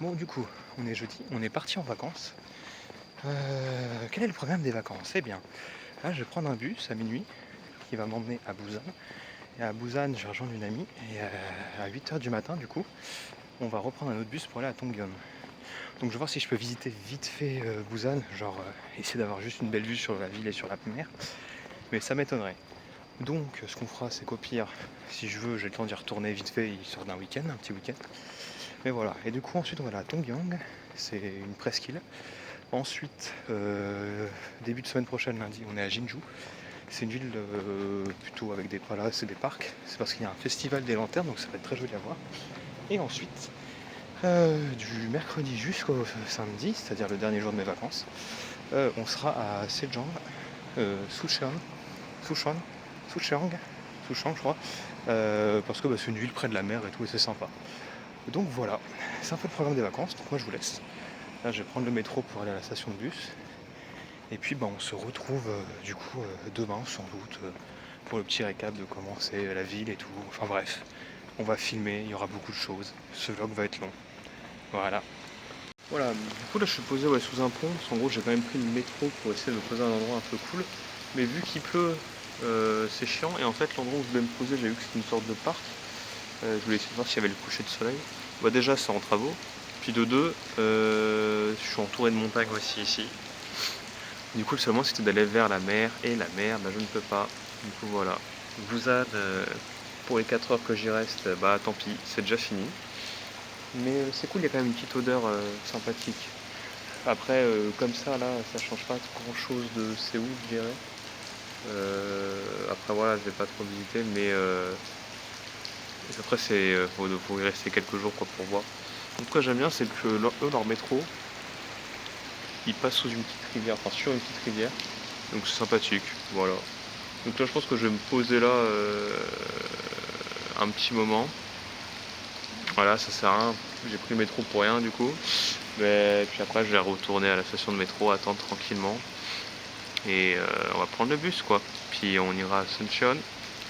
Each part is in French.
Bon, du coup, on est jeudi, on est parti en vacances. Quel est le programme des vacances? Eh bien, là, je vais prendre un bus à minuit qui va m'emmener à Busan. Et à Busan, je vais rejoindre une amie. Et à 8h du matin, du coup, on va reprendre un autre bus pour aller à Tongyeon. Donc, je vais voir si je peux visiter vite fait Busan, genre essayer d'avoir juste une belle vue sur la ville et sur la mer. Mais ça m'étonnerait. Donc, ce qu'on fera, c'est qu'au pire, si je veux, j'ai le temps d'y retourner vite fait, histoire d'un week-end, un petit week-end. Mais voilà. Et du coup, ensuite, on va aller à Tongyeong. C'est une presqu'île. Ensuite, début de semaine prochaine, lundi, on est à Jinju. C'est une ville plutôt avec des palaces et des parcs. C'est parce qu'il y a un festival des lanternes, donc ça va être très joli à voir. Et ensuite, du mercredi jusqu'au samedi, c'est-à-dire le dernier jour de mes vacances, on sera à Sejong, Sucheon, Sucheon, Sucheong, Sucheong je crois, parce que c'est une ville près de la mer et tout, et c'est sympa. Donc voilà, c'est un peu le programme des vacances, donc moi je vous laisse. Là je vais prendre le métro pour aller à la station de bus. Et puis on se retrouve demain sans doute pour le petit récap de comment c'est la ville et tout. Enfin bref, on va filmer, il y aura beaucoup de choses. Ce vlog va être long. Voilà. Voilà, du coup là je suis posé sous un pont. En gros j'ai quand même pris le métro pour essayer de me poser à un endroit un peu cool. Mais vu qu'il pleut, c'est chiant. Et en fait l'endroit où je voulais me poser, j'ai vu que c'était une sorte de parc. Je voulais essayer de voir s'il y avait le coucher de soleil. Déjà c'est en travaux. Puis de deux, je suis entouré de montagnes aussi ici. Du coup, le seulement c'était d'aller vers la mer, et la mer, je ne peux pas. Du coup, voilà. Busan, pour les 4 heures que j'y reste, tant pis, c'est déjà fini. Mais c'est cool, il y a quand même une petite odeur sympathique. Après, comme ça, là, ça change pas grand chose de Séoul, je dirais. Après, voilà, je vais pas trop visiter, mais après, faut y rester quelques jours quoi, pour voir. Donc, quoi j'aime bien, c'est que leur métro, il passe sous une petite rivière, enfin sur une petite rivière. Donc c'est sympathique, voilà. Donc là je pense que je vais me poser là un petit moment. Voilà, ça sert à rien. J'ai pris le métro pour rien du coup. Mais puis après je vais retourner à la station de métro, attendre tranquillement. Et on va prendre le bus quoi. Puis on ira à Suncheon.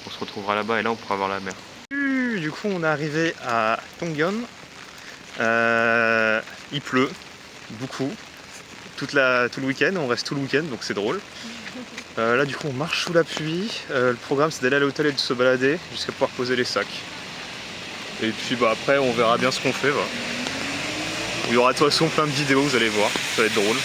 On se retrouvera là-bas et là on pourra voir la mer. Du coup on est arrivé à Tongyeon. Il pleut beaucoup. Tout le week-end, on reste tout le week-end donc c'est drôle. Là du coup on marche sous la pluie. Le programme c'est d'aller à l'hôtel et de se balader jusqu'à pouvoir poser les sacs. Et puis après on verra bien ce qu'on fait. Il y aura de toute façon plein de vidéos, vous allez voir, ça va être drôle.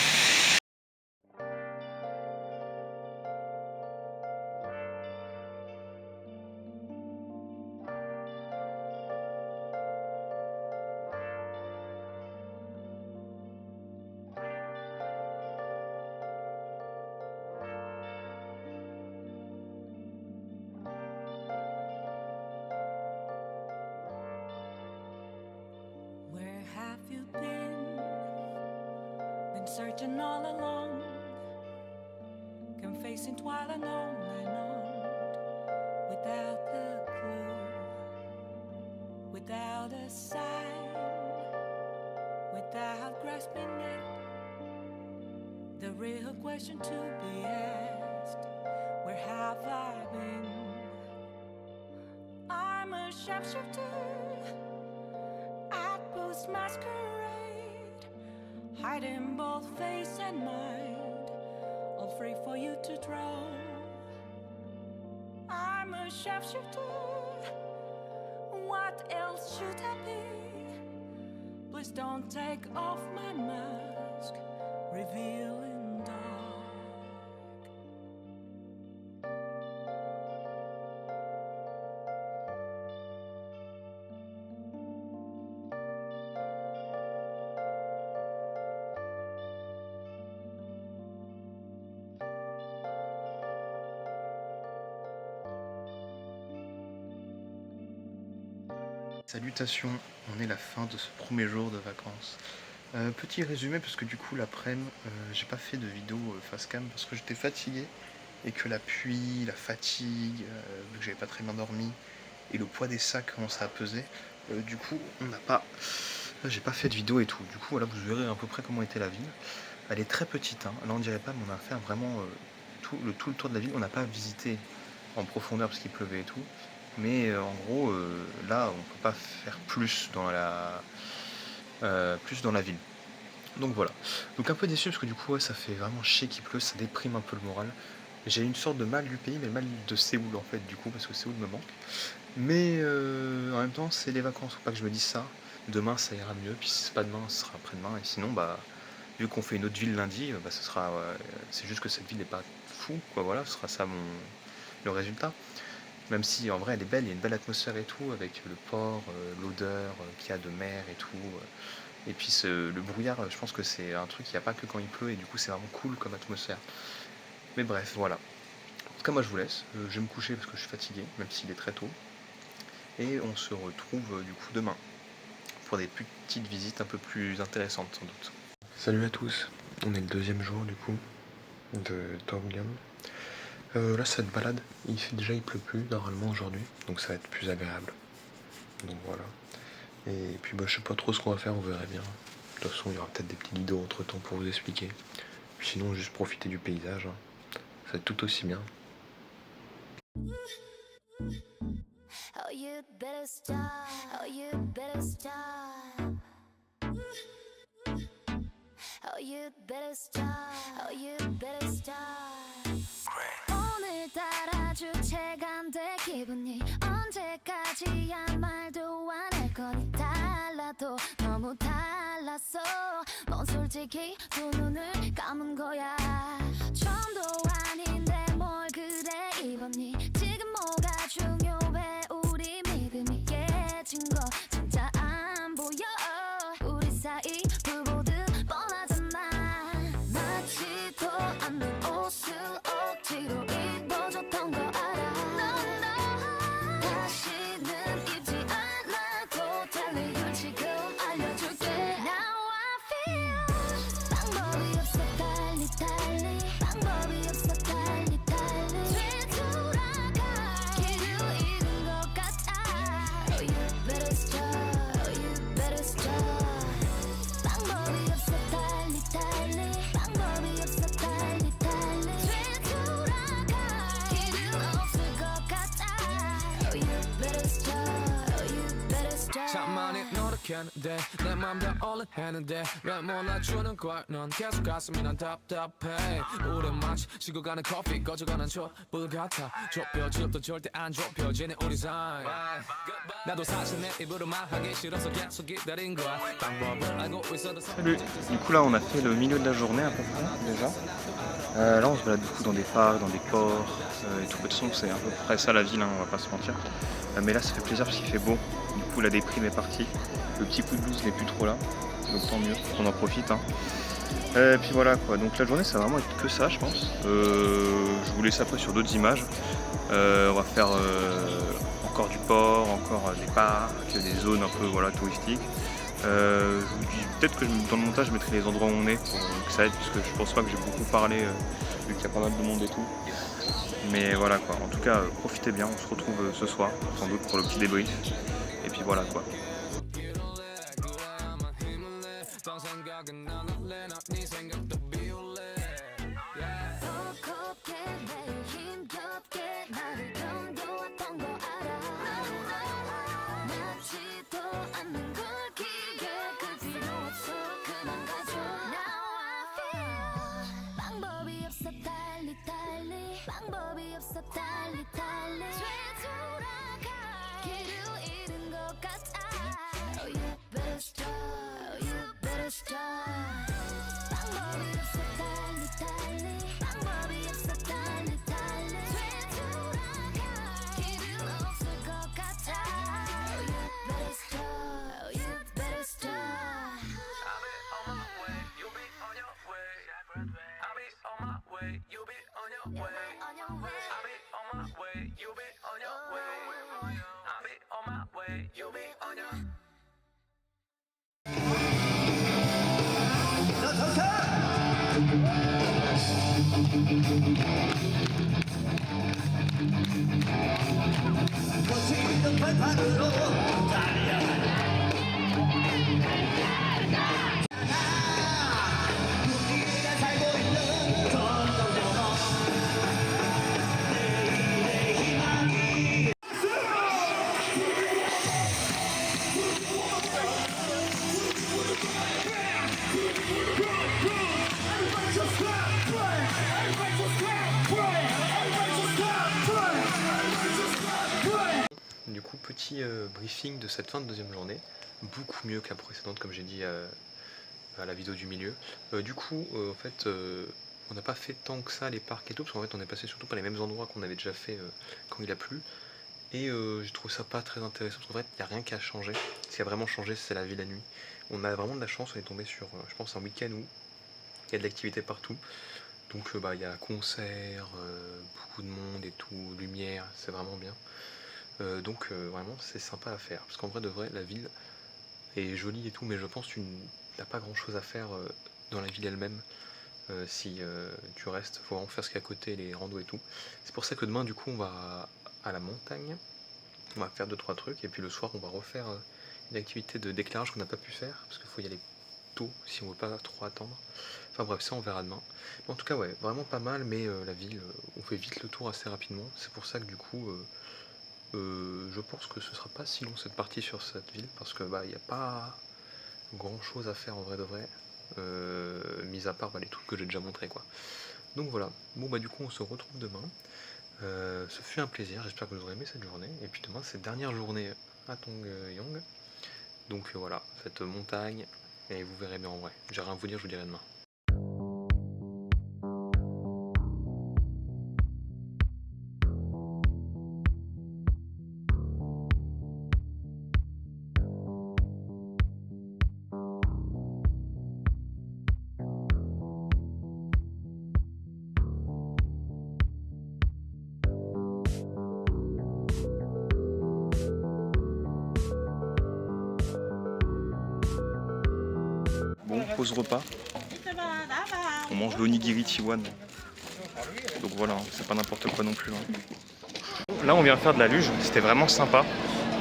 Where have you been? Been searching all along, confessing while alone and on, without a clue, without a sign, without grasping it. The real question to be asked: where have I been? I'm a sharpshooter at post masquerade, hiding both face and mind, all free for you to draw. I'm a sharpshooter, what else should I be? Please don't take off my mask, revealing dark. Salutations, on est la fin de ce premier jour de vacances. Petit résumé parce que du coup l'après-midi j'ai pas fait de vidéo face cam parce que j'étais fatigué et que la pluie, la fatigue, vu que j'avais pas très bien dormi et le poids des sacs commençait à peser, du coup j'ai pas fait de vidéo et tout. Du coup voilà, vous verrez à peu près comment était la ville. Elle est très petite, hein. Là on dirait pas, mais on a fait vraiment tout le tour de la ville. On n'a pas visité en profondeur parce qu'il pleuvait et tout. Mais en gros, là, on peut pas faire plus plus dans la ville. Donc voilà. Donc un peu déçu parce que du coup ouais, ça fait vraiment chier qu'il pleut, ça déprime un peu le moral. J'ai une sorte de mal du pays, mais le mal de Séoul en fait du coup, parce que Séoul me manque. Mais en même temps c'est les vacances, faut pas que je me dise ça. Demain ça ira mieux, puis si c'est pas demain, ce sera après-demain. Et sinon bah vu qu'on fait une autre ville lundi, bah ce sera. C'est juste que cette ville n'est pas fou, quoi, voilà, ce sera ça le résultat. Même si en vrai elle est belle, il y a une belle atmosphère et tout, avec le port, l'odeur qu'il y a de mer et tout. Et puis le brouillard, je pense que c'est un truc qu'il n'y a pas que quand il pleut, et du coup c'est vraiment cool comme atmosphère. Mais bref, voilà. En tout cas moi je vous laisse, je vais me coucher parce que je suis fatigué, même s'il est très tôt. Et on se retrouve du coup demain, pour des petites visites un peu plus intéressantes sans doute. Salut à tous, on est le deuxième jour du coup de Torgam. Là cette balade, il pleut plus normalement aujourd'hui, donc ça va être plus agréable. Donc voilà. Et puis bah, je sais pas trop ce qu'on va faire, on verra bien. De toute façon il y aura peut-être des petites vidéos entre temps pour vous expliquer. Puis sinon juste profiter du paysage, hein. Ça va être tout aussi bien. Oh, you better stop. Oh, you better stop. Oh, you better stop. Oh, you better stop. 오늘따라 주체가 안 돼 기분이 언제까지야 말도 안 할 거니 달라도 너무 달랐어 넌 솔직히 두 눈을 감은 거야 처음도 아닌데 뭘 그래 입었니 지금 뭐가 중요해 우리 믿음이 깨진 거 진짜 안 보여 우리 사이 불보듯 뻔하잖아 맞지도 않는 옷을 억지로 입어줬던 거 알아 다시는 입지 않아도 달리를 지금 알려줄게 Now I feel 방법이 없어 달리 달리 방법이 없어 달리 달리 되돌아가 길을 잃은 것 같아 Oh you better stop Oh you better stop 방법이 없어 달리 달리 방법이 없어 달리 달리 되돌아가 길은 없을 것 같아 Oh you better stop Oh you better stop 참 많이 노력했는데 내 맘 다 올라했는데 왜 몰라주는 걸 넌 계속 가슴이 난 답답해 우린 마치 식어가는 커피 꺼져가는 촛불 같아 좁혀질도 절대 안 좁혀지네 우리 사이 나도 사실 내 입으로 말하기 싫어서 계속 기다린 거야 방법을 알고 있어도 Salut. Du coup là on a fait le milieu de la journée à peu près déjà. Là on se balade du coup dans des parcs, dans des ports et tout. De toute façon c'est à peu près ça la ville, hein, on va pas se mentir. Mais là ça fait plaisir parce qu'il fait beau. Du coup la déprime est partie. Le petit coup de blues n'est plus trop là. Donc tant mieux, on en profite, hein. Et puis voilà quoi, donc la journée ça va vraiment être que ça je pense. Je vous laisse après sur d'autres images. On va faire encore du port, encore des parcs, des zones un peu voilà, touristiques. Je vous dis peut-être que dans le montage je mettrai les endroits où on est pour que ça aide, parce que je pense pas que j'ai beaucoup parlé vu qu'il y a pas mal de monde et tout. Mais voilà quoi, en tout cas profitez bien, on se retrouve ce soir sans doute pour le petit débrief. Et puis voilà quoi. 덥게 매일 힘겹게 나를 견뎌왔던 거 알아 맞지도 않는 걸 기억할 필요 없어 그만 가줘 Now I feel 방법이 없어 달리 달리 방법이 없어 달리 달리 되돌아가 길을 잃은 것 같아 Oh you better stop Oh you better stop 방법이 없어 달리 달리 방법이 없어 달리 달리 petit briefing de cette fin de deuxième journée. Beaucoup mieux que la précédente, comme j'ai dit à la vidéo du milieu. Du coup, en fait, on n'a pas fait tant que ça les parcs et tout, parce qu'en fait on est passé surtout par les mêmes endroits qu'on avait déjà fait quand il a plu. Et je trouve ça pas très intéressant, parce qu'en fait il n'y a rien qui a changé. Ce qui a vraiment changé, c'est la vie la nuit. On a vraiment de la chance, on est tombé sur, je pense, un week-end où il y a de l'activité partout. Donc il y a concert, beaucoup de monde et tout, lumière, c'est vraiment bien. Donc vraiment c'est sympa à faire, parce qu'en vrai de vrai la ville est jolie et tout, mais je pense que tu n'as pas grand chose à faire dans la ville elle-même. Si tu restes, faut vraiment faire ce qu'il y a à côté, les randos et tout. C'est pour ça que demain du coup on va à la montagne, on va faire 2-3 trucs, et puis le soir on va refaire une activité de d'éclairage qu'on n'a pas pu faire, parce qu'il faut y aller tôt si on veut pas trop attendre. Enfin bref, ça on verra demain. Mais en tout cas ouais, vraiment pas mal, mais la ville, on fait vite le tour assez rapidement. C'est pour ça que du coup, je pense que ce sera pas si long cette partie sur cette ville, parce que il n'y a pas grand chose à faire en vrai de vrai, mis à part les trucs que j'ai déjà montré quoi. Donc voilà, bon du coup on se retrouve demain. Ce fut un plaisir, j'espère que vous aurez aimé cette journée. Et puis demain c'est dernière journée à Tongyang. Donc voilà, cette montagne, et vous verrez bien en vrai. J'ai rien à vous dire, je vous dirai demain. Bon, pause repas. On mange l'onigiri Chiwan. Donc voilà, c'est pas n'importe quoi non plus. Là, on vient faire de la luge, c'était vraiment sympa.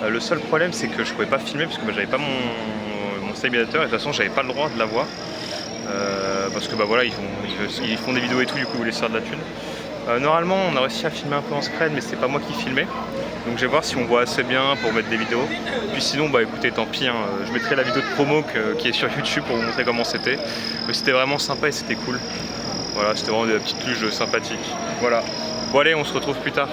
Le seul problème, c'est que je pouvais pas filmer parce que j'avais pas mon stabilisateur, et de toute façon, j'avais pas le droit de l'avoir. Parce que voilà, ils font des vidéos et tout, du coup, ils voulaient se faire de la thune. Normalement, on a réussi à filmer un peu en scred, mais c'est pas moi qui filmais. Donc je vais voir si on voit assez bien pour mettre des vidéos. Puis sinon, écoutez, tant pis, hein, je mettrai la vidéo de promo qui est sur YouTube pour vous montrer comment c'était. Mais c'était vraiment sympa et c'était cool. Voilà, c'était vraiment des petites luges sympathiques. Voilà. Bon allez, on se retrouve plus tard.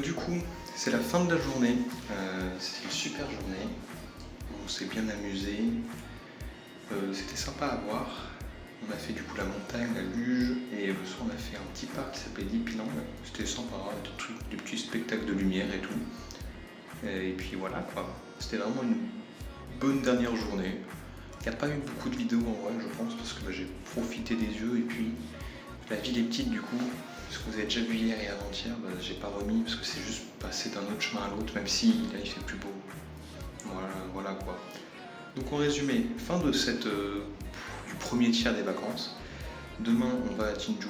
Du coup, c'est la fin de la journée. C'était une super journée. On s'est bien amusé. C'était sympa à voir. On a fait du coup la montagne, la luge, et le soir on a fait un petit parc qui s'appelle Lipilang. C'était sympa, des petits spectacles de lumière et tout. Et puis voilà quoi. C'était vraiment une bonne dernière journée. Il n'y a pas eu beaucoup de vidéos en vrai, je pense, parce que j'ai profité des yeux, et puis la ville est petite du coup. Ce que vous avez déjà vu hier et avant-hier, j'ai pas remis parce que c'est juste passer d'un autre chemin à l'autre, même si là il fait plus beau. Voilà quoi. Donc en résumé, fin de du premier tiers des vacances. Demain on va à Jinju,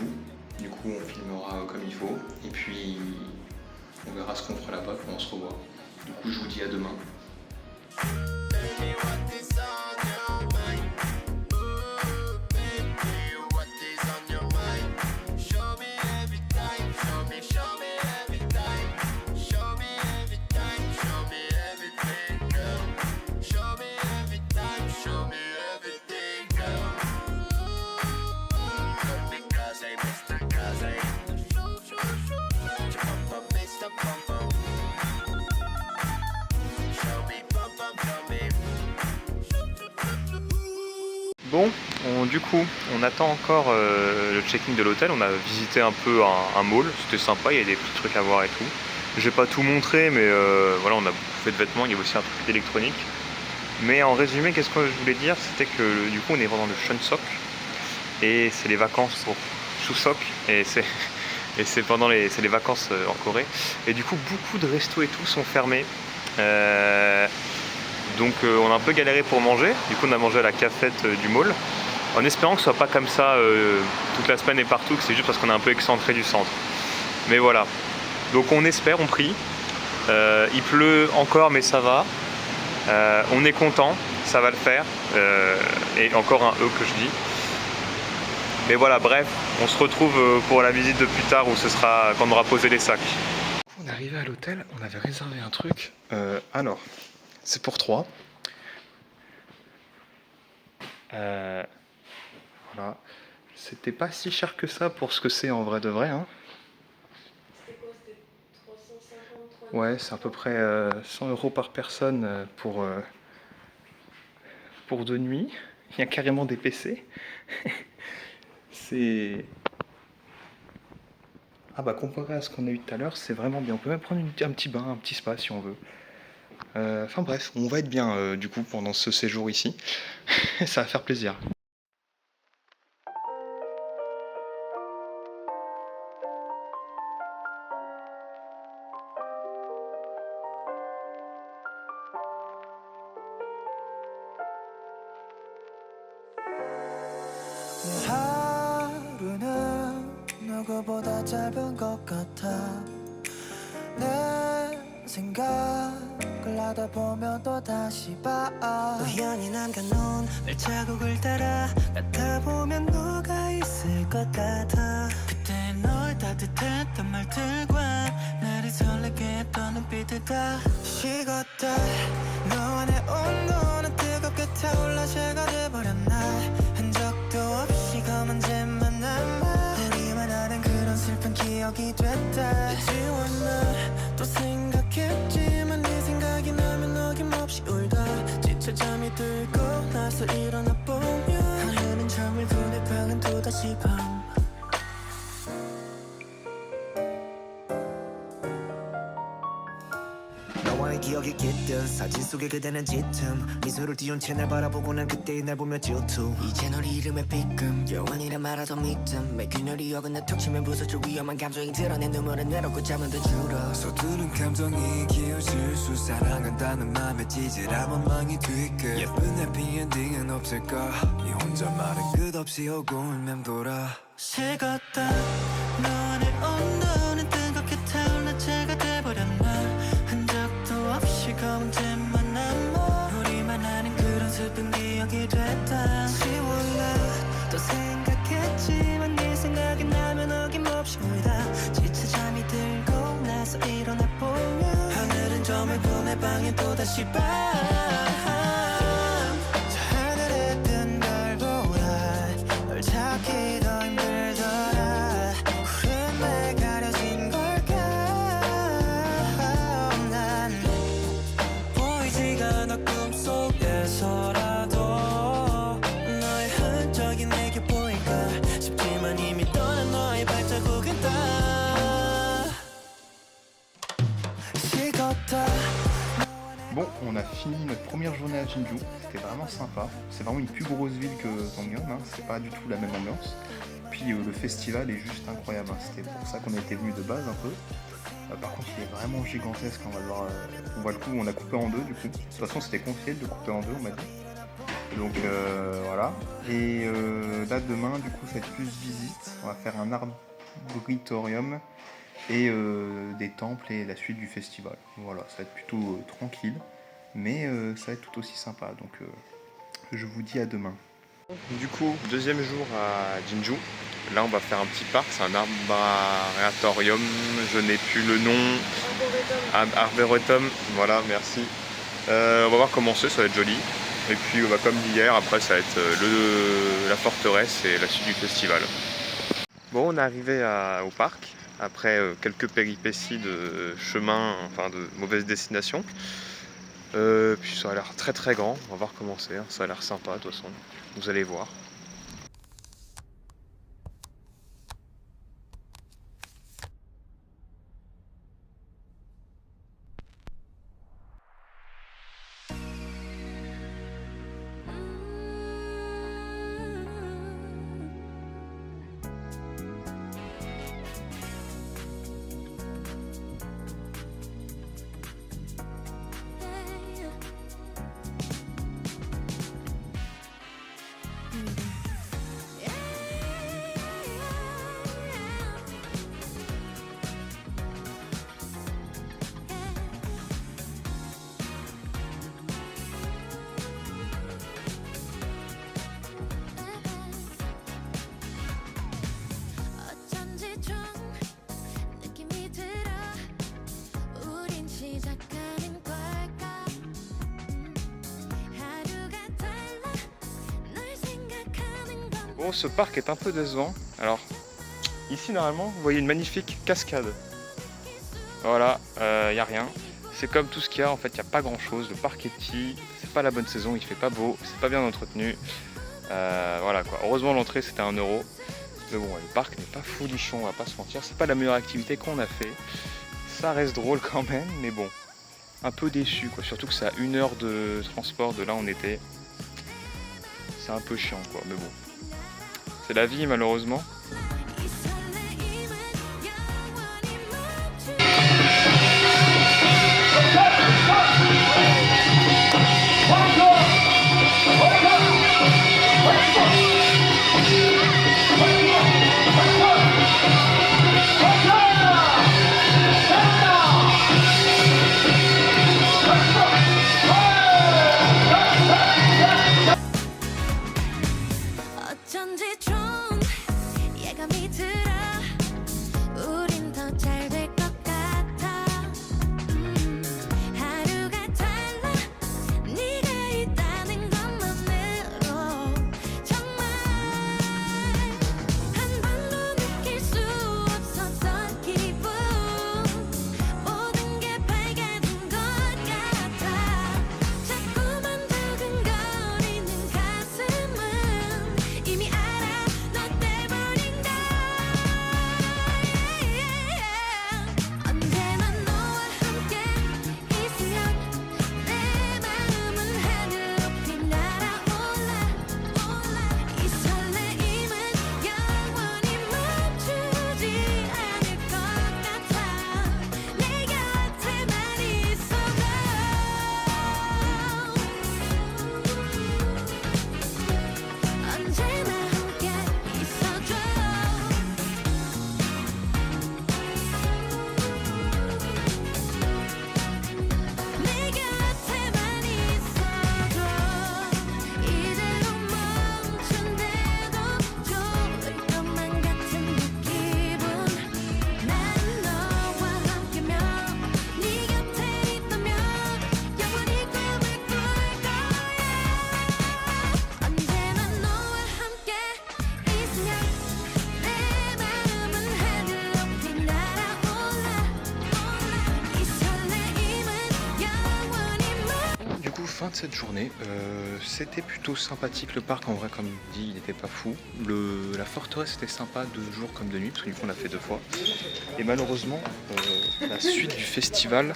du coup on filmera comme il faut, et puis on verra ce qu'on fera là-bas quand on se revoit. Du coup je vous dis à demain. Bon, du coup, on attend encore le check-in de l'hôtel. On a visité un peu un mall, c'était sympa, il y a des petits trucs à voir et tout. J'ai pas tout montré, mais voilà, on a beaucoup fait de vêtements, il y a aussi un truc d'électronique. Mais en résumé, qu'est-ce que je voulais dire? C'était que du coup, on est pendant le Chuseok et c'est les vacances pour Chuseok et c'est pendant les vacances en Corée. Et du coup, beaucoup de restos et tout sont fermés. Donc on a un peu galéré pour manger. Du coup, on a mangé à la cafette du mall, en espérant que ce soit pas comme ça toute la semaine et partout, que c'est juste parce qu'on est un peu excentré du centre. Mais voilà. Donc on espère, on prie. Il pleut encore, mais ça va. On est content, ça va le faire. Et encore un E que je dis. Mais voilà, bref, on se retrouve pour la visite de plus tard où ce sera quand on aura posé les sacs. On est arrivé à l'hôtel, on avait réservé un truc. Alors, c'est pour 3. Voilà. C'était pas si cher que ça pour ce que c'est en vrai de vrai. Hein. C'était quoi? C'était 350? Ouais, c'est à peu près 100 € par personne pour 2 nuits. Il y a carrément des PC. C'est... Ah bah comparé à ce qu'on a eu tout à l'heure, c'est vraiment bien. On peut même prendre un petit bain, un petit spa si on veut. Enfin bref, on va être bien du coup pendant ce séjour ici. Ça va faire plaisir. 하루는 누구보다 짧은 것 같아 내 생각을 하다 보면 또 다시 봐 우연히 남겨놓은 발자국을 따라 가다 보면 너가 있을 것 같아 그때 너의 따뜻했던 말들과 나를 설레게 했던 눈빛들 다 식었다 너와 내 온도는 뜨겁게 타올라 새가 돼버렸나 흔적도 없이 검은 잼만 남아 우리만 아는 그런 슬픈 기억이 됐다 지웠나 또 생각했지만 네 생각이 나면 어김없이 울다 지쳐 잠이 들고 나서 일어나 보면 하늘은 잠을 두내 방은 또다시 밤 너와의 기억이 깃든 사진 속에 그대는 짙음 미소를 띄운 채 날 바라보고 난 그때의 날 보며 질투 이제 널 이름에 삐끔 영원이라 말하던 믿음 매 그녀를 어긋나 턱 치면 부서질 위험한 감정이 드러내 눈물은 내놓고 잠은 더 줄어 서투른 감정이 기어질 수 사랑한다는 맘에 찌질한 원망이 뒤끝 예쁜 해피엔딩은 없을까 이 혼자 말은 끝없이 오고 울면 돌아 식었다 너와 내 온도는 뜨겁게 타올라 채가 돼버렸나 없이 검은 잼만 남아 우리만 아는 그런 슬픈 기억이 됐다 지울라 또 생각했지만 네 생각이 나면 어김없이 울다 지쳐 잠이 들고 나서 일어나 보면 하늘은 점을 보내 방에 또다시 밤 저 하늘에 뜬 별보다 널 찾기 더 힘들더라 구름에 가려진 걸까 너 꿈속에서라도 너의 흔적이 내게 보일까 싶지만 이미 떠난 너의 발자국은 다 식었다. Bon, on a fini notre première journée à Jinju, c'était vraiment sympa. C'est vraiment une plus grosse ville que Gangneom, hein. C'est pas du tout la même ambiance. Puis le festival est juste incroyable, hein. C'était pour ça qu'on était venu de base un peu. Par contre, il est vraiment gigantesque, on va devoir, on voit le coup, on a coupé en deux du coup. De toute façon, c'était conseillé de couper en deux, on m'a dit. Donc voilà. Et là, demain, du coup, ça va être plus visite. On va faire un arboretorium et des temples et la suite du festival. Voilà, ça va être plutôt tranquille, mais ça va être tout aussi sympa. Donc je vous dis à demain. Du coup, deuxième jour à Jinju. Là, on va faire un petit parc, c'est un arboretorium, je n'ai plus le nom. Arboretum, voilà, merci. On va voir comment c'est, ça va être joli. Et puis, comme hier, après, ça va être la forteresse et la suite du festival. Bon, on est arrivé au parc, après quelques péripéties de chemin, enfin de mauvaise destination. Puis ça a l'air très très grand, on va voir comment c'est, hein. Ça a l'air sympa de toute façon, vous allez voir. 어쩐지 좀 느낌이 들어 우린 시작하는 걸까 하루가 달라 널 생각하는 건 Bon, ce parc est un peu décevant. Alors, ici normalement, vous voyez une magnifique cascade. Voilà, y a rien. C'est comme tout ce qu'il y a, en fait, il n'y a pas grand chose. Le parc est petit, c'est pas la bonne saison, il fait pas beau, c'est pas bien entretenu. Voilà quoi. Heureusement, l'entrée c'était 1 €. Mais bon, le parc n'est pas folichon, on va pas se mentir. C'est pas la meilleure activité qu'on a fait. Ça reste drôle quand même, mais bon, un peu déçu quoi. Surtout que c'est à 1 heure de transport de là où on était. C'est un peu chiant quoi, mais bon. C'est la vie malheureusement. 이 설레임은 영원히 멈추지 어쩐지 좀 예감이 들어 우린 더 잘 될 것 같아 하루가 달라 네가 있다는 것만으로 정말 한 번도 느낄 수 없었던 기분 모든 게 밝아진 것 같아 자꾸만 두근거리는 가슴은 이미 알아 너 떼버린 걸 언제나 너와 함께 있으면 내 마음은 하늘 높이 날아올라 이 설레임은 영원히 멈추지 않을 것 같아 내 곁에만 있어도 언제나 함께 있어줘 내 곁에만 있어줘 이대로 멈춘대도 좋을 것만 같은 기분 난 너와 함께면 네 곁에 있다면 영원히 꿈을 꿀 거야 언제나 너와 함께 있으면 내 마음은 하늘 높이 날아올라 이 설레임은 영원히 Du coup, fin de cette journée, c'était plutôt sympathique le parc en vrai, comme dit, il n'était pas fou. La forteresse était sympa de jour comme de nuit, parce que du coup on l'a fait 2 fois. Et malheureusement, la suite du festival,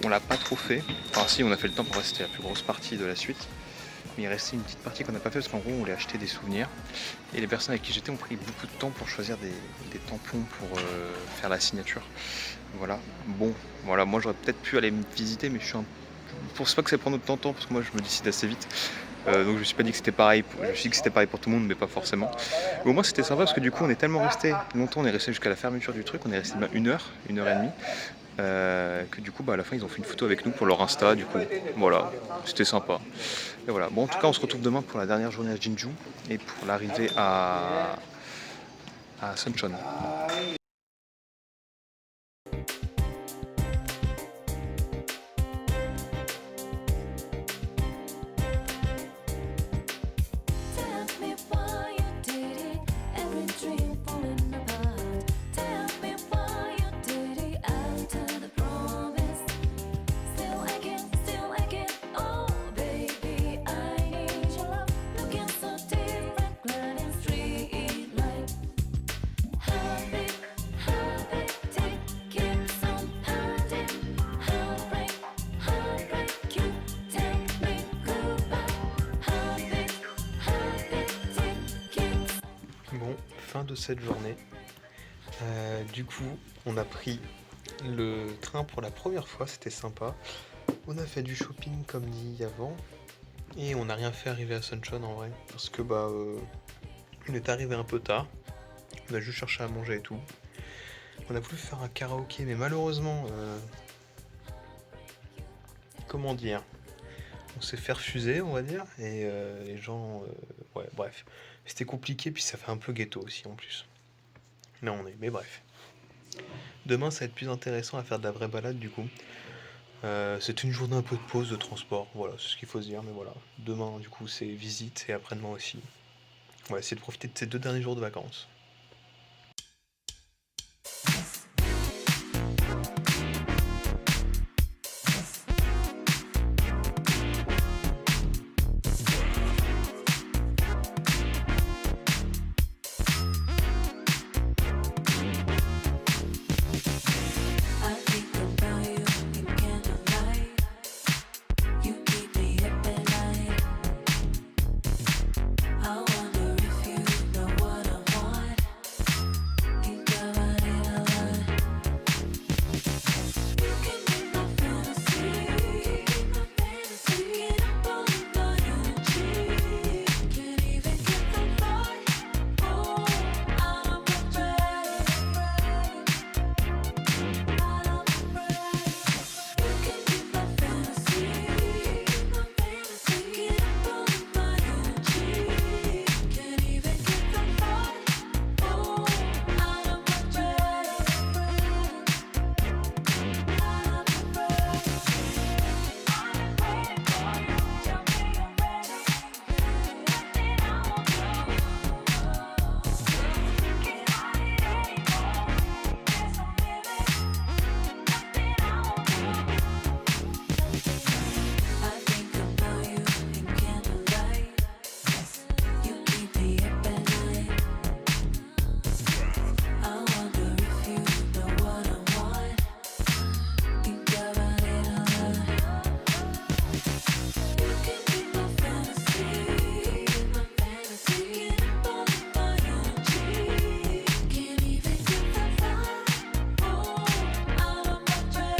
on l'a pas trop fait. Enfin si, on a fait le temps, pour vrai c'était la plus grosse partie de la suite. Mais il restait une petite partie qu'on n'a pas fait parce qu'en gros on voulait acheter des souvenirs. Et les personnes avec qui j'étais ont pris beaucoup de temps pour choisir des tampons pour faire la signature. Voilà, bon, voilà, moi j'aurais peut-être pu aller me visiter, mais je pense pas que ça prenne autant de temps parce que moi je me décide assez vite. Donc je me suis pas dit que c'était pareil, je me suis dit que c'était pareil pour tout le monde, mais pas forcément. Mais au moins c'était sympa parce que du coup on est tellement resté longtemps, on est resté jusqu'à la fermeture du truc, on est resté bien 1 heure, 1 heure et demie. Que du coup à la fin ils ont fait une photo avec nous pour leur Insta, du coup voilà, c'était sympa. Et voilà, bon en tout cas on se retrouve demain pour la dernière journée à Jinju et pour l'arrivée à Suncheon. Tell me why you did it, every dream falling apart. Tell me why you did it after the promise. Still I can't cette journée. Du coup, on a pris le train pour la première fois, c'était sympa. On a fait du shopping comme dit avant. Et on n'a rien fait arriver à Sunshine en vrai. Parce que on est arrivé un peu tard. On a juste cherché à manger et tout. On a voulu faire un karaoké, mais malheureusement, comment dire, on s'est fait refuser, on va dire. Et les gens, ouais, bref. C'était compliqué, puis ça fait un peu ghetto aussi en plus. Là on est, mais bref. Demain, ça va être plus intéressant à faire de la vraie balade du coup. C'est une journée un peu de pause de transport, voilà, c'est ce qu'il faut se dire, mais voilà. Demain, du coup, c'est visite et après-demain aussi. On va essayer de profiter de ces 2 derniers jours de vacances. I think about you in candlelight. You keep me up at night. I wonder if you know what I want. Think about it a lot. You can be my fantasy, get up on my energy. Can't even get the thought out of my brain. You can be my fantasy, get up on my energy. Can't even get the thought out of my I think about you in candlelight. You keep me up at night. I wonder if you know what I want. Think about it a lot. You can be my fantasy, get up on my energy. Can't even get the thought out of my brain.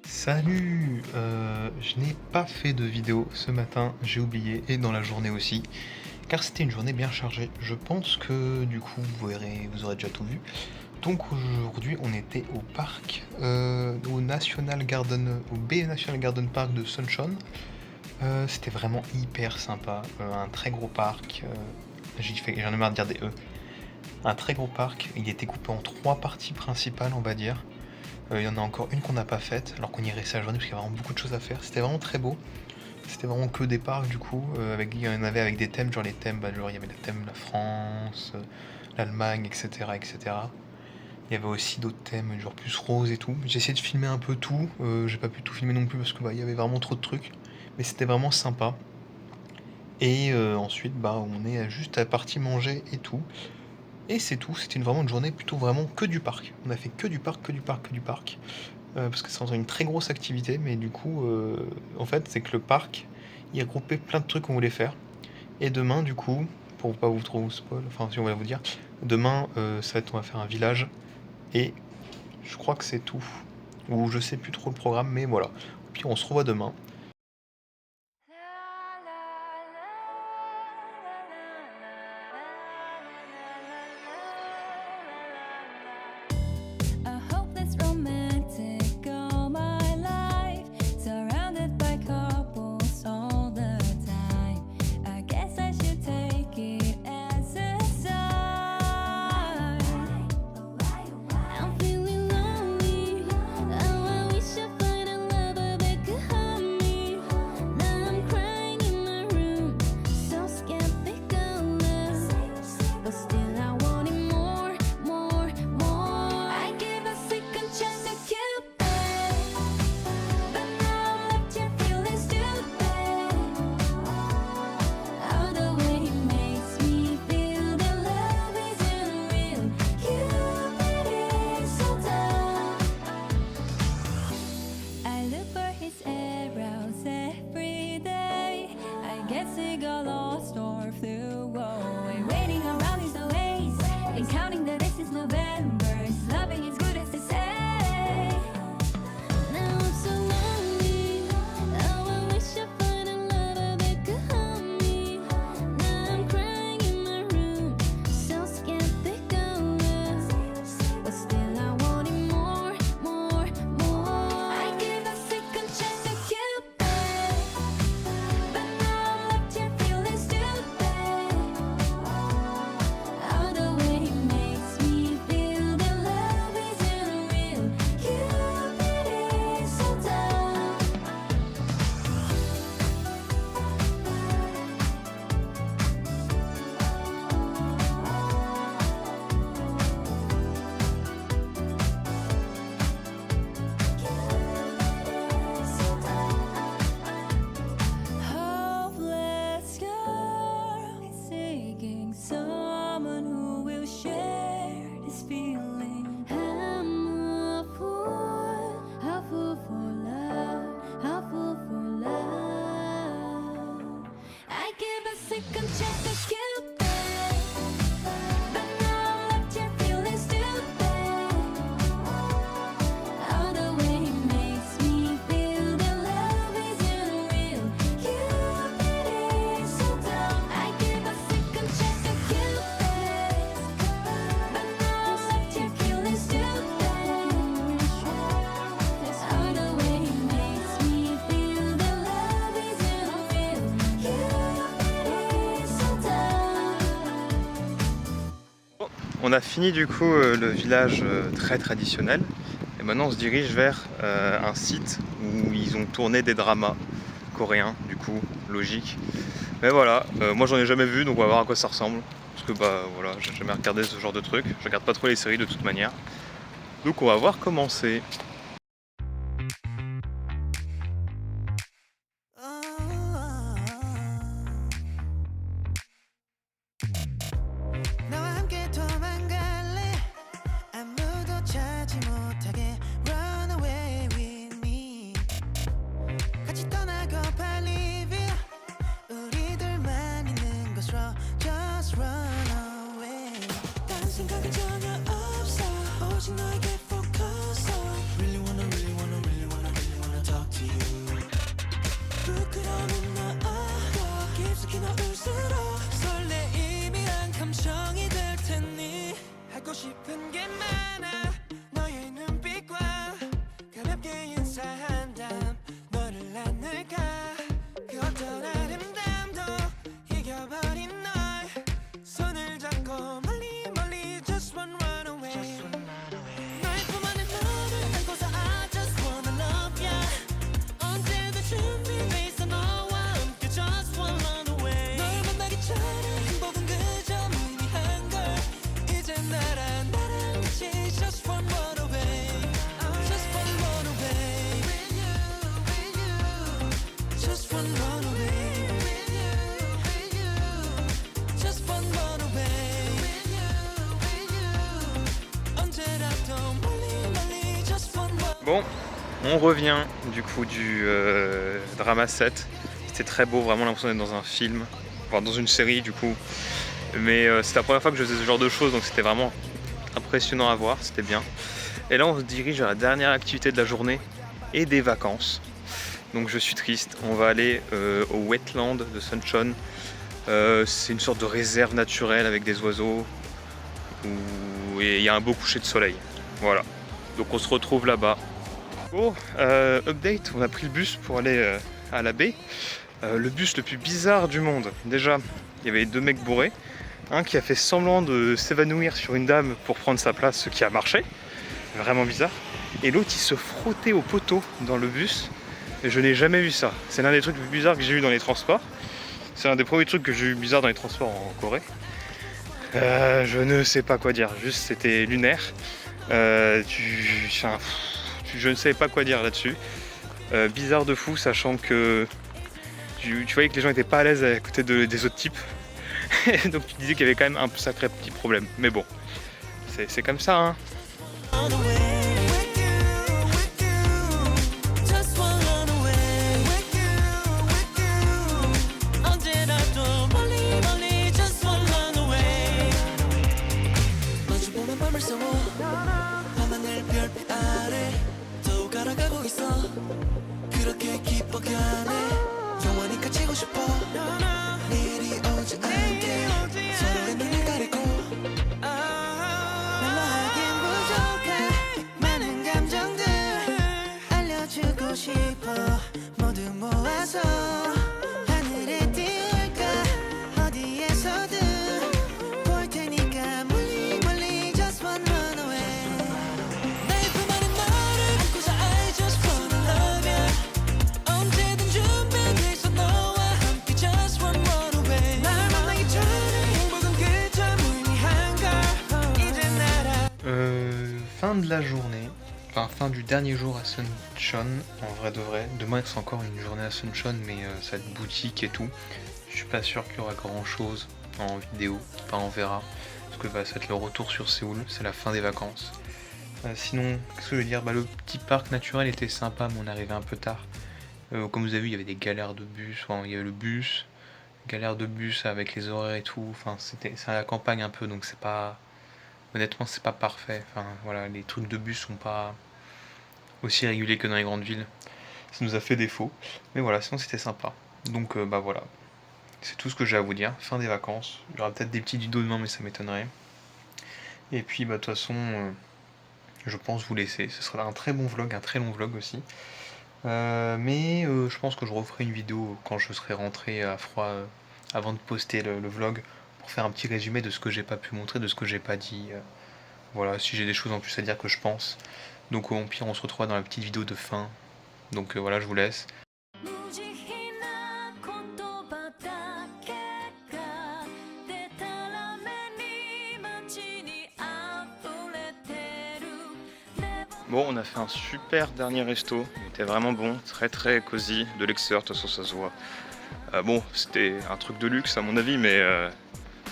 Salut, je n'ai pas fait de vidéo ce matin, j'ai oublié, et dans la journée aussi, car c'était une journée bien chargée. Je pense que du coup vous aurez déjà tout vu. Donc aujourd'hui on était au parc, au National Garden, au Bay National Garden Park de Sunshine. C'était vraiment hyper sympa, un très gros parc, j'en ai marre de dire des E. Un très gros parc, il était coupé en 3 parties principales on va dire. Il y en a encore une qu'on n'a pas faite, alors qu'on y est resté la journée parce qu'il y a vraiment beaucoup de choses à faire. C'était vraiment très beau. C'était vraiment que des parcs du coup. Il y en avait avec des thèmes, genre les thèmes, genre il y avait le thème la France, l'Allemagne, etc., etc. Il y avait aussi d'autres thèmes, genre plus rose et tout. J'ai essayé de filmer un peu tout. J'ai pas pu tout filmer non plus parce que il y avait vraiment trop de trucs. Mais c'était vraiment sympa. Et ensuite, bah, on est juste à partie manger et tout. Et c'est tout, c'était vraiment une journée plutôt vraiment que du parc. On a fait que du parc, que du parc, que du parc. Parce que c'est une très grosse activité, mais du coup, en fait, c'est que le parc, il regroupait plein de trucs qu'on voulait faire. Et demain, du coup, pour pas vous trop spoil, enfin si on va vous dire, demain, ça va être, on va faire un village. Et je crois que c'est tout. Ou je sais plus trop le programme, mais voilà. Puis on se revoit demain. I hope that's romantic all my life, surrounded by couples all the time. I guess I should take it as a sign. I'm feeling lonely. Oh, I wish I find a lover that could help me. Now I'm crying in my room, so skeptical, but still I want it more, more, more. I gave a second chance to Cupid, but now I'm left here feeling stupid. Oh, the way he makes me feel that love isn't real. Cupid is so dumb. I look for his arrows every day. I guess he got lost or flew away. Waiting around is the ways, and counting the days since November. His loving is good as they say. Now I'm so lonely. Oh, I wish I find a lover that could help me. Now I'm crying in my room, so skeptical, but still I want it more, more, more. I gave a second chance to Cupid, but now I'm left here feeling stupid. Oh, the way he makes me feel that love isn't real. Cupid is so dumb. Hopeless girl seeking someone who will share this feeling. I'm a fool for love, a fool for love. I give a second chance to Cupid, but now I'm left here feeling stupid. Oh, the way he makes me feel that love isn't real. Cupid is so dumb. I give a second chance to Cupid, but now I'm left here feeling stupid. Oh, the way he makes me feel that love isn't real. Cupid is so dumb. On a fini du coup le village très traditionnel. Et maintenant on se dirige vers un site où ils ont tourné des dramas coréens, du coup, logique. Mais voilà, moi j'en ai jamais vu, donc on va voir à quoi ça ressemble. Parce que bah voilà, j'ai jamais regardé ce genre de truc. Je regarde pas trop les séries de toute manière. Donc on va voir comment c'est. 나와 함께 도망갈래 아무도 찾지 못하게 Run away with me 같이 떠나고 팔리비아 우리들만 있는 곳으로 Just run away 다른 생각은 전혀 없어 오직 너에게 focus on Really wanna talk to you 부끄러운 너 깊숙이 넣을수록 설레임이란 감정이 될 테니 하고 싶은 게 많아 너의 눈빛과 가볍게 인사한담 너를 안을까 그 어떤 아름담도 이겨버린 널 손을 잡고 멀리 멀리 just run away 날 품 안에 너를 안고서 I just wanna love ya 언제든 준비돼 있어 너와 함께 just wanna run away 널 만나기 전에 행복은 그저 미미한 걸 이제 나랑 같이 Bon, on revient du coup du drama set. C'était très beau, vraiment l'impression d'être dans un film, enfin dans une série du coup. Mais c'était la première fois que je faisais ce genre de choses, donc c'était vraiment impressionnant à voir, c'était bien. Et là on se dirige à la dernière activité de la journée et des vacances. Donc je suis triste, on va aller au wetland de Suncheon. C'est une sorte de réserve naturelle avec des oiseaux où il y a un beau coucher de soleil. Voilà, donc on se retrouve là-bas. Oh, update, on a pris le bus pour aller à la baie. Le bus le plus bizarre du monde. Déjà, il y avait 2 mecs bourrés. Un qui a fait semblant de s'évanouir sur une dame pour prendre sa place, ce qui a marché. Vraiment bizarre. Et l'autre, il se frottait au poteau dans le bus. Et je n'ai jamais vu ça. C'est l'un des trucs les plus bizarres que j'ai eu dans les transports. C'est un des premiers trucs que j'ai eu bizarre dans les transports en Corée. Je ne sais pas quoi dire. Juste, c'était lunaire. Je ne savais pas quoi dire là-dessus. Bizarre de fou, sachant que tu voyais que les gens n'étaient pas à l'aise à côté des autres types. Donc tu disais qu'il y avait quand même un sacré petit problème. Mais bon, c'est comme ça, hein. Fin de la journée, enfin fin du dernier jour à Suncheon, en vrai de vrai. Demain c'est encore une journée à Suncheon, mais ça va être boutique et tout. Je suis pas sûr qu'il y aura grand chose en vidéo, enfin on verra. Parce que ça va être le retour sur Séoul, c'est la fin des vacances. Sinon, qu'est-ce que je veux dire, le petit parc naturel était sympa, mais on est arrivé un peu tard. Comme vous avez vu, il y avait des galères de bus, enfin il y avait le bus, galère de bus avec les horaires et tout, enfin c'est à la campagne un peu, donc c'est pas... Honnêtement, c'est pas parfait. Enfin, voilà, les trucs de bus sont pas aussi réguliers que dans les grandes villes. Ça nous a fait défaut. Mais voilà, sinon c'était sympa. Donc, voilà. C'est tout ce que j'ai à vous dire. Fin des vacances. Il y aura peut-être des petites vidéos demain, mais ça m'étonnerait. Et puis, de toute façon, je pense vous laisser. Ce sera un très bon vlog, un très long vlog aussi. Mais je pense que je referai une vidéo quand je serai rentré à froid avant de poster le vlog. Pour faire un petit résumé de ce que j'ai pas pu montrer, de ce que j'ai pas dit. Voilà, si j'ai des choses en plus à dire que je pense. Donc au pire, on se retrouvera dans la petite vidéo de fin. Donc voilà, je vous laisse. Bon, on a fait un super dernier resto. Il était vraiment bon, très très cosy. De l'extérieur, de toute façon, ça se voit. Bon, c'était un truc de luxe à mon avis, mais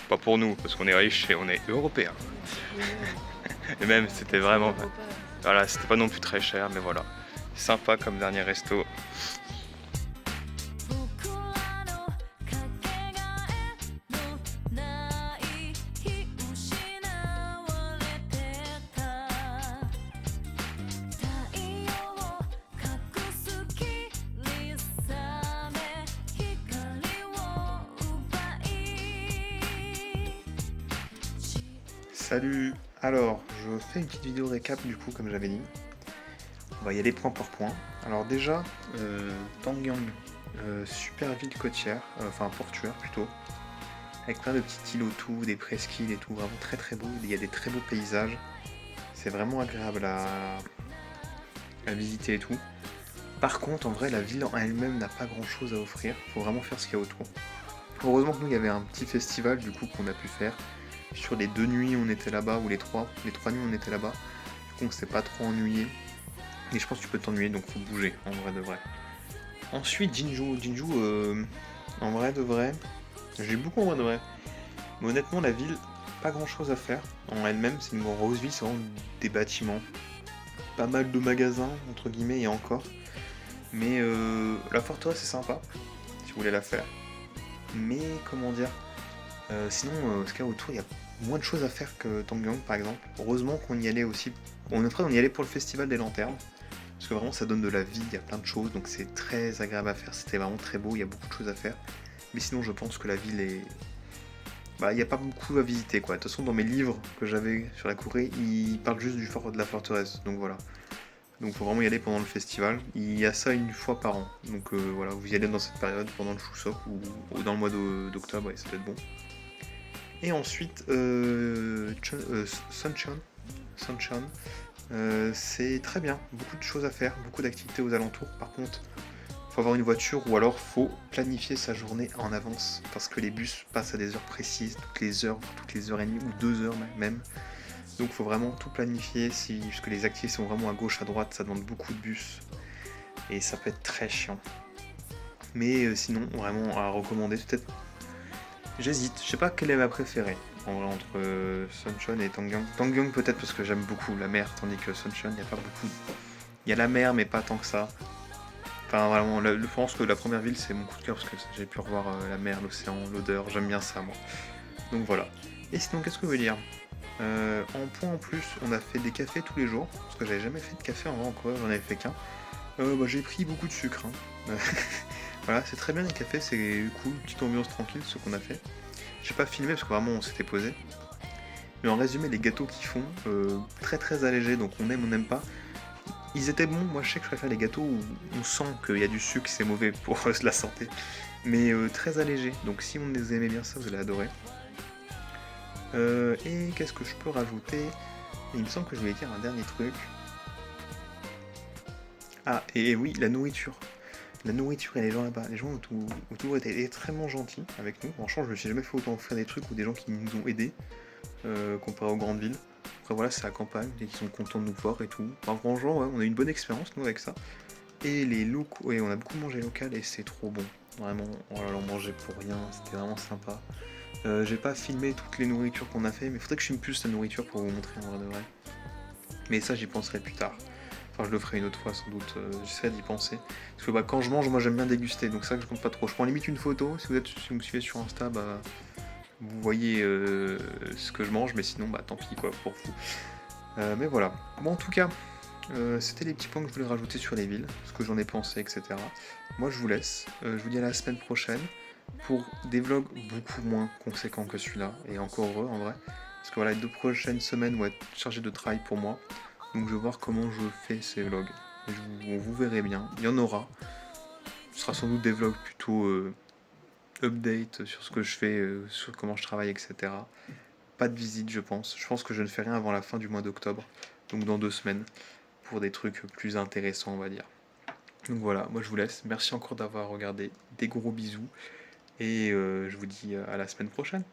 pas pour nous, parce qu'on est riches et on est européens. Et même, c'était vraiment... Voilà, c'était pas non plus très cher, mais voilà. Sympa comme dernier resto. Salut. Alors, je fais une petite vidéo récap du coup, comme j'avais dit. On va y aller point par point. Alors déjà, Dangyang, super ville côtière, enfin portuaire plutôt, avec plein de petits îlots tout, des presqu'îles et tout, vraiment très très beau. Il y a des très beaux paysages. C'est vraiment agréable à visiter et tout. Par contre, en vrai, la ville en elle-même n'a pas grand chose à offrir. Faut vraiment faire ce qu'il y a autour. Heureusement que nous, il y avait un petit festival du coup qu'on a pu faire. Sur les 2 nuits on était là-bas, ou les 3 nuits on était là-bas. Du coup on s'est pas trop ennuyé. Et je pense que tu peux t'ennuyer, donc faut bouger en vrai de vrai. Ensuite Jinju, en vrai de vrai, j'ai beaucoup en vrai de vrai. Mais honnêtement la ville, pas grand chose à faire en elle-même, c'est une grosse ville, c'est vraiment des bâtiments. pas mal de magasins, entre guillemets, et encore. Mais la forteresse c'est sympa, si vous voulez la faire. Mais comment dire, sinon, ce qu'il y a autour, il y a moins de choses à faire que Tongyang par exemple. Heureusement qu'on y allait aussi. On y allait pour le festival des lanternes. Parce que vraiment ça donne de la vie, il y a plein de choses, donc c'est très agréable à faire. C'était vraiment très beau, il y a beaucoup de choses à faire. Mais sinon je pense que la ville est. Bah il n'y a pas beaucoup à visiter quoi. De toute façon dans mes livres que j'avais sur la Corée, ils parlent juste du fort de la forteresse. Donc voilà. Donc faut vraiment y aller pendant le festival. Il y a ça une fois par an. Donc voilà, vous y allez dans cette période, pendant le Chuseok ou dans le mois d'octobre, et ça peut être bon. Et ensuite, Suncheon, c'est très bien. Beaucoup de choses à faire, beaucoup d'activités aux alentours. Par contre, faut avoir une voiture ou alors faut planifier sa journée en avance parce que les bus passent à des heures précises, toutes les heures et demie ou 2 heures même. Donc il faut vraiment tout planifier, puisque les activités sont vraiment à gauche, à droite, ça demande beaucoup de bus. Et ça peut être très chiant. Mais sinon, vraiment à recommander, peut-être. J'hésite, je sais pas quelle est ma préférée. En vrai, entre Suncheon et Tongyang. Tongyang peut-être parce que j'aime beaucoup la mer, tandis que Suncheon, il n'y a pas beaucoup. Il y a la mer, mais pas tant que ça. Enfin, vraiment, je pense que la première ville, c'est mon coup de cœur parce que j'ai pu revoir la mer, l'océan, l'odeur, j'aime bien ça, moi. Donc voilà. Et sinon, qu'est-ce que je veux dire en point en plus, on a fait des cafés tous les jours, parce que j'avais jamais fait de café en vrai encore, j'en avais fait qu'un. J'ai pris beaucoup de sucre. Hein. Voilà, c'est très bien les cafés, c'est cool, petite ambiance tranquille ce qu'on a fait. J'ai pas filmé parce que vraiment on s'était posé. Mais en résumé, les gâteaux qu'ils font, très très allégés, donc on n'aime pas. Ils étaient bons, moi je sais que je préfère les gâteaux où on sent qu'il y a du sucre, c'est mauvais pour la santé. Mais très allégés, donc si on les aimait bien ça, vous allez adorer. Et qu'est-ce que je peux rajouter? Il me semble que je voulais dire un dernier truc. Ah, et oui, la nourriture. La nourriture et les gens là-bas. Les gens autour étaient extrêmement gentils avec nous. Franchement, je me suis jamais fait autant offrir des trucs ou des gens qui nous ont aidés comparé aux grandes villes. Après voilà, c'est la campagne et qui sont contents de nous voir et tout. Enfin, franchement, ouais, on a eu une bonne expérience nous avec ça. Et les locaux, ouais, on a beaucoup mangé local et c'est trop bon. Vraiment, oh là là, on mangeait pour rien, c'était vraiment sympa. J'ai pas filmé toutes les nourritures qu'on a fait, mais faudrait que je filme plus la nourriture pour vous montrer en vrai de vrai. Mais ça, j'y penserai plus tard. Enfin, je le ferai une autre fois sans doute, j'essaierai d'y penser. Parce que quand je mange, moi j'aime bien déguster, donc ça que je compte pas trop. Je prends limite une photo, si vous me suivez sur Insta, bah, vous voyez ce que je mange, mais sinon, bah tant pis quoi, pour vous. Mais voilà. Bon, en tout cas, c'était les petits points que je voulais rajouter sur les villes, ce que j'en ai pensé, etc. Moi, je vous laisse. Je vous dis à la semaine prochaine pour des vlogs beaucoup moins conséquents que celui-là, et encore heureux en vrai. Parce que voilà, les 2 prochaines semaines vont être chargées de travail pour moi. Donc je vais voir comment je fais ces vlogs. Vous verrez bien, il y en aura. Ce sera sans doute des vlogs plutôt update sur ce que je fais, sur comment je travaille, etc. Pas de visite, je pense. Je pense que je ne fais rien avant la fin du mois d'octobre, donc dans 2 semaines, pour des trucs plus intéressants, on va dire. Donc voilà, moi je vous laisse. Merci encore d'avoir regardé. Des gros bisous. Et je vous dis à la semaine prochaine.